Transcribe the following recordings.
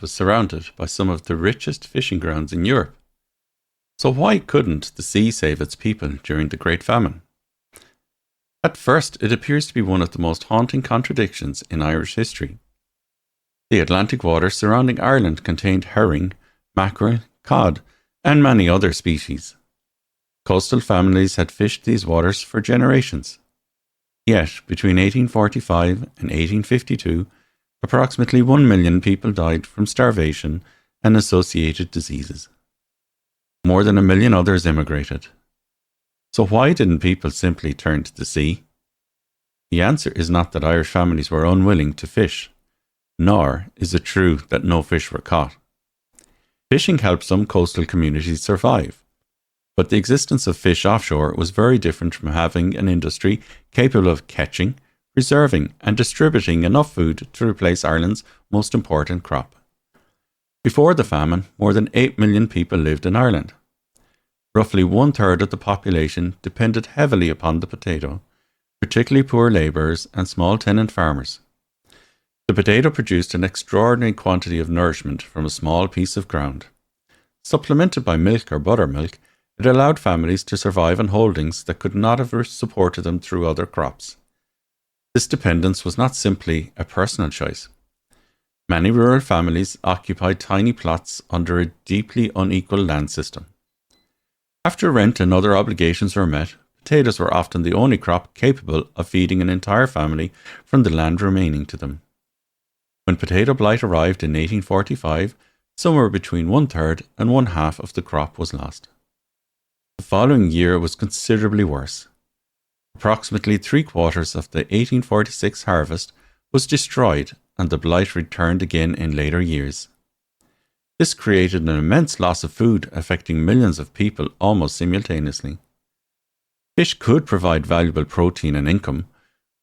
was surrounded by some of the richest fishing grounds in Europe. So why couldn't the sea save its people during the Great Famine? At first, it appears to be one of the most haunting contradictions in Irish history. The Atlantic waters surrounding Ireland contained herring, mackerel, cod, and many other species. Coastal families had fished these waters for generations. Yet, between 1845 and 1852, approximately 1 million people died from starvation and associated diseases. More than 1 million others immigrated. So why didn't people simply turn to the sea? The answer is not that Irish families were unwilling to fish, nor is it true that no fish were caught. Fishing helped some coastal communities survive, but the existence of fish offshore was very different from having an industry capable of catching, preserving and distributing enough food to replace Ireland's most important crop. Before the famine, more than 8 million people lived in Ireland. Roughly 1/3 of the population depended heavily upon the potato, particularly poor labourers and small tenant farmers. The potato produced an extraordinary quantity of nourishment from a small piece of ground. Supplemented by milk or buttermilk, it allowed families to survive on holdings that could not have supported them through other crops. This dependence was not simply a personal choice. Many rural families occupied tiny plots under a deeply unequal land system. After rent and other obligations were met, potatoes were often the only crop capable of feeding an entire family from the land remaining to them. When potato blight arrived in 1845, somewhere between 1/3 and 1/2 of the crop was lost. The following year was considerably worse. Approximately 3/4 of the 1846 harvest was destroyed, and the blight returned again in later years. This created an immense loss of food, affecting millions of people almost simultaneously. Fish could provide valuable protein and income,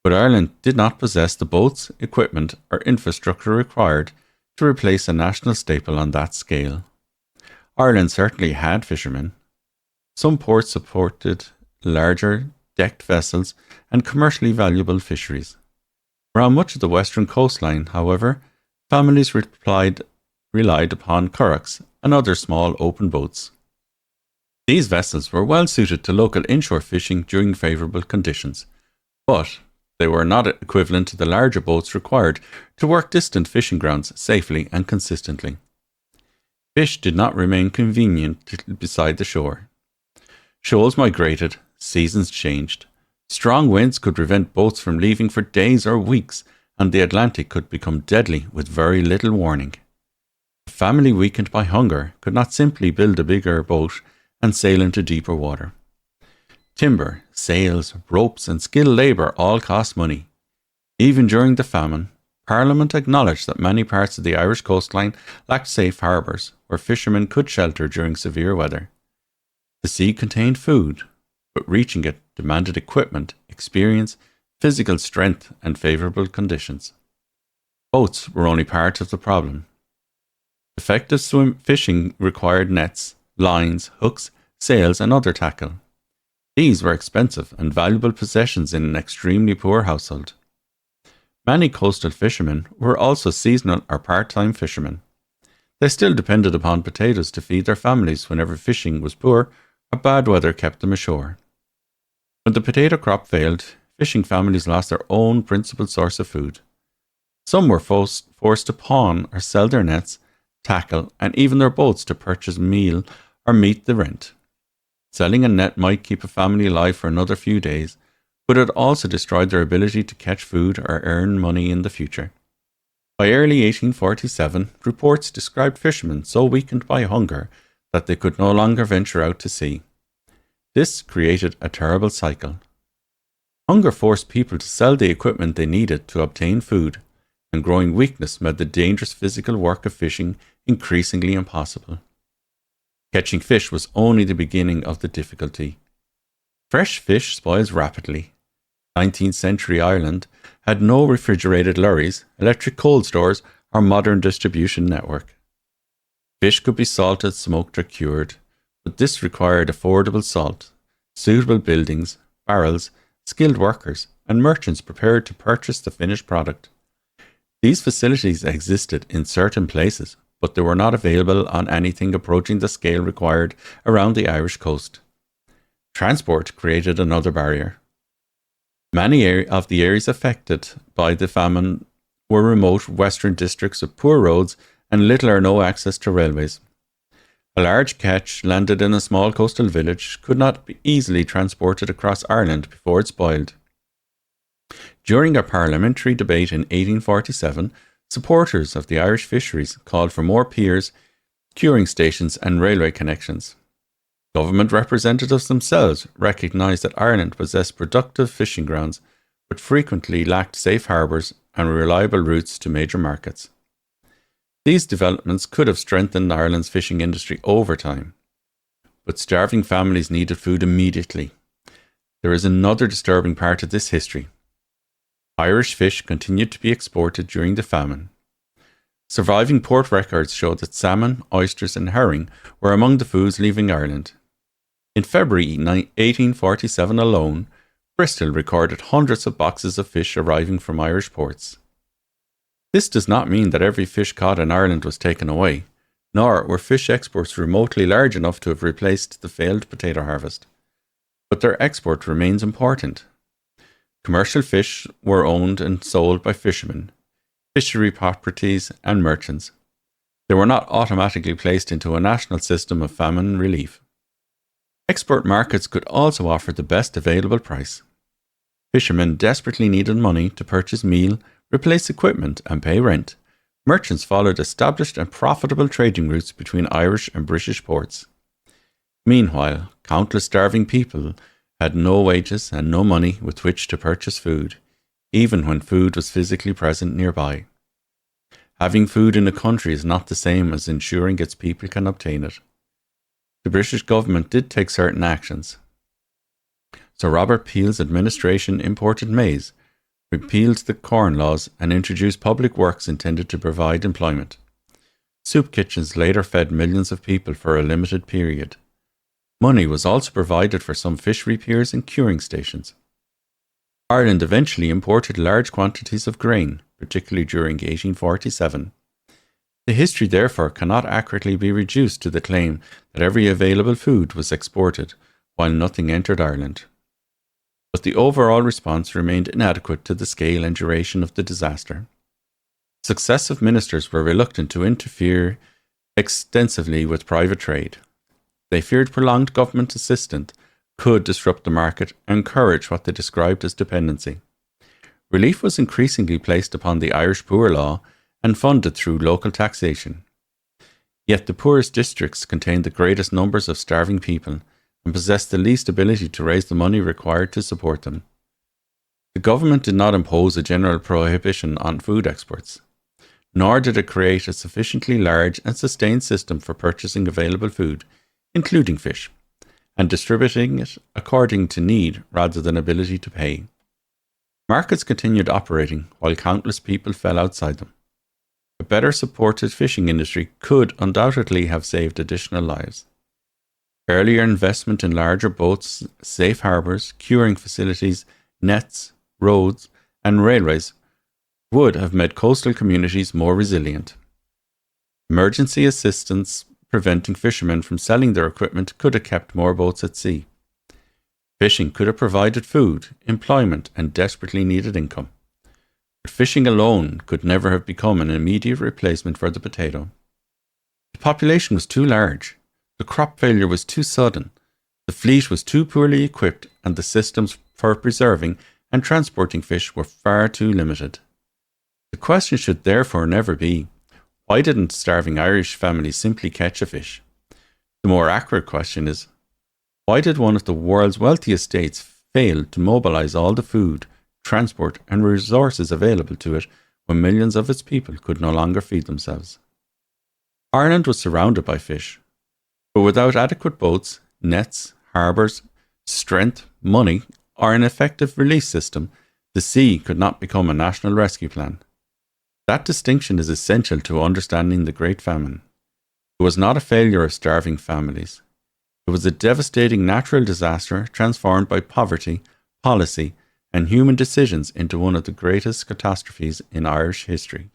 but Ireland did not possess the boats, equipment, or infrastructure required to replace a national staple on that scale. Ireland certainly had fishermen. Some ports supported larger, decked vessels and commercially valuable fisheries. Around much of the western coastline, however, families relied upon currachs and other small open boats. These vessels were well suited to local inshore fishing during favourable conditions, but they were not equivalent to the larger boats required to work distant fishing grounds safely and consistently. Fish did not remain convenient beside the shore. Shoals migrated, seasons changed. Strong winds could prevent boats from leaving for days or weeks, and the Atlantic could become deadly with very little warning. A family weakened by hunger could not simply build a bigger boat and sail into deeper water. Timber, sails, ropes and skilled labour all cost money. Even during the famine, Parliament acknowledged that many parts of the Irish coastline lacked safe harbours where fishermen could shelter during severe weather. The sea contained food, but reaching it demanded equipment, experience, physical strength and favourable conditions. Boats were only part of the problem. Effective fishing required nets, lines, hooks, sails and other tackle. These were expensive and valuable possessions in an extremely poor household. Many coastal fishermen were also seasonal or part-time fishermen. They still depended upon potatoes to feed their families whenever fishing was poor or bad weather kept them ashore. When the potato crop failed, fishing families lost their own principal source of food. Some were forced to pawn or sell their nets, tackle, and even their boats to purchase meal or meet the rent. Selling a net might keep a family alive for another few days, but it also destroyed their ability to catch food or earn money in the future. By early 1847, reports described fishermen so weakened by hunger that they could no longer venture out to sea. This created a terrible cycle. Hunger forced people to sell the equipment they needed to obtain food, and growing weakness made the dangerous physical work of fishing increasingly impossible. Catching fish was only the beginning of the difficulty. Fresh fish spoils rapidly. 19th century Ireland had no refrigerated lorries, electric cold stores, or modern distribution network. Fish could be salted, smoked, or cured, but this required affordable salt, suitable buildings, barrels, skilled workers, and merchants prepared to purchase the finished product. These facilities existed in certain places, but they were not available on anything approaching the scale required around the Irish coast. Transport created another barrier. Many of the areas affected by the famine were remote western districts with poor roads and little or no access to railways. A large catch landed in a small coastal village could not be easily transported across Ireland before it spoiled. During a parliamentary debate in 1847, supporters of the Irish fisheries called for more piers, curing stations and railway connections. Government representatives themselves recognised that Ireland possessed productive fishing grounds, but frequently lacked safe harbours and reliable routes to major markets. These developments could have strengthened Ireland's fishing industry over time, but starving families needed food immediately. There is another disturbing part of this history. Irish fish continued to be exported during the famine. Surviving port records show that salmon, oysters and herring were among the foods leaving Ireland. In February 1847 alone, Bristol recorded hundreds of boxes of fish arriving from Irish ports. This does not mean that every fish caught in Ireland was taken away, nor were fish exports remotely large enough to have replaced the failed potato harvest. But their export remains important. Commercial fish were owned and sold by fishermen, fishery properties and merchants. They were not automatically placed into a national system of famine relief. Export markets could also offer the best available price. Fishermen desperately needed money to purchase meal, replace equipment and pay rent. Merchants followed established and profitable trading routes between Irish and British ports. Meanwhile, countless starving people had no wages and no money with which to purchase food, even when food was physically present nearby. Having food in a country is not the same as ensuring its people can obtain it. The British government did take certain actions. Sir Robert Peel's administration imported maize, repealed the Corn Laws and introduced public works intended to provide employment. Soup kitchens later fed millions of people for a limited period. Money was also provided for some fishery piers and curing stations. Ireland eventually imported large quantities of grain, particularly during 1847. The history therefore cannot accurately be reduced to the claim that every available food was exported, while nothing entered Ireland. But the overall response remained inadequate to the scale and duration of the disaster. Successive ministers were reluctant to interfere extensively with private trade. They feared prolonged government assistance could disrupt the market and encourage what they described as dependency. Relief was increasingly placed upon the Irish Poor Law and funded through local taxation. Yet the poorest districts contained the greatest numbers of starving people and possessed the least ability to raise the money required to support them. The government did not impose a general prohibition on food exports, nor did it create a sufficiently large and sustained system for purchasing available food, including fish, and distributing it according to need rather than ability to pay. Markets continued operating while countless people fell outside them. A better supported fishing industry could undoubtedly have saved additional lives. Earlier investment in larger boats, safe harbours, curing facilities, nets, roads, and railways would have made coastal communities more resilient. Emergency assistance preventing fishermen from selling their equipment could have kept more boats at sea. Fishing could have provided food, employment, and desperately needed income. But fishing alone could never have become an immediate replacement for the potato. The population was too large, the crop failure was too sudden, the fleet was too poorly equipped, and the systems for preserving and transporting fish were far too limited. The question should therefore never be, why didn't starving Irish families simply catch a fish? The more accurate question is, why did one of the world's wealthiest states fail to mobilise all the food, transport and resources available to it when millions of its people could no longer feed themselves? Ireland was surrounded by fish, but without adequate boats, nets, harbours, strength, money, or an effective release system, the sea could not become a national rescue plan. That distinction is essential to understanding the Great Famine. It was not a failure of starving families. It was a devastating natural disaster transformed by poverty, policy, and human decisions into one of the greatest catastrophes in Irish history.